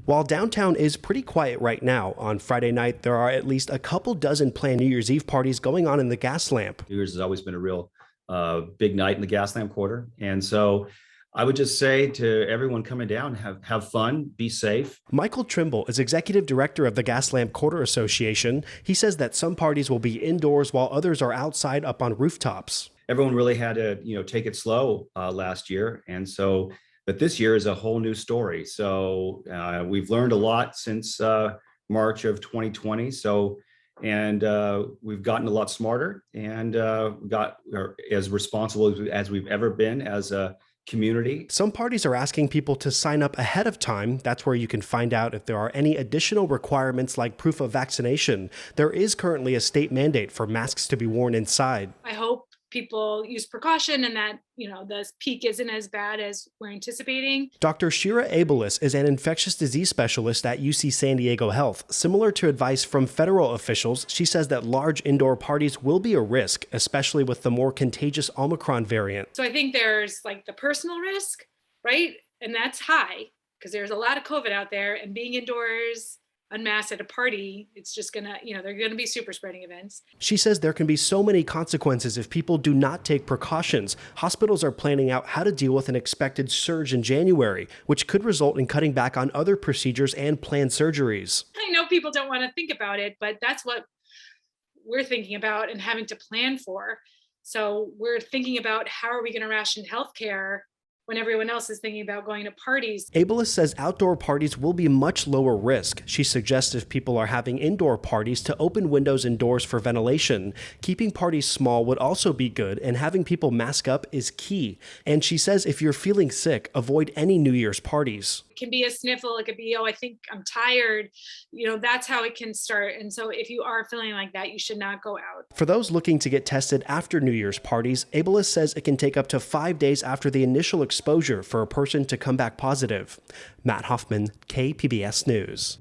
While downtown is pretty quiet right now, on Friday night there are at least a couple dozen planned New Year's Eve parties going on in the Gas Lamp. New Year's has always been a real big night in the Gaslamp Quarter. And so I would just say to everyone coming down, have fun, be safe. Michael Trimble is executive director of the Gas Lamp Quarter Association. He says that some parties will be indoors while others are outside up on rooftops. Everyone really had to, take it slow last year. And so, but this year is a whole new story. So we've learned a lot since March of 2020. And we've gotten a lot smarter and got as responsible as we've ever been as a community. Some parties are asking people to sign up ahead of time. That's where you can find out if there are any additional requirements like proof of vaccination. There is currently a state mandate for masks to be worn inside. I hope people use precaution and that, the peak isn't as bad as we're anticipating. Dr. Shira Abelis is an infectious disease specialist at UC San Diego Health. Similar to advice from federal officials, she says that large indoor parties will be a risk, especially with the more contagious Omicron variant. So I think there's the personal risk, right? And that's high because there's a lot of COVID out there, and being indoors unmasked at a party, it's just gonna, they're gonna be super spreading events. She says there can be so many consequences if people do not take precautions. Hospitals are planning out how to deal with an expected surge in January, which could result in cutting back on other procedures and planned surgeries. I know people don't want to think about it, but that's what we're thinking about and having to plan for. So we're thinking about how are we going to ration healthcare when everyone else is thinking about going to parties. Abelis says outdoor parties will be much lower risk. She suggests if people are having indoor parties to open windows and doors for ventilation. Keeping parties small would also be good, and having people mask up is key. And she says if you're feeling sick, avoid any New Year's parties. It can be a sniffle. It could be, I think I'm tired. That's how it can start. And so if you are feeling like that, you should not go out. For those looking to get tested after New Year's parties, Abelis says it can take up to 5 days after the initial exposure for a person to come back positive. Matt Hoffman, KPBS News.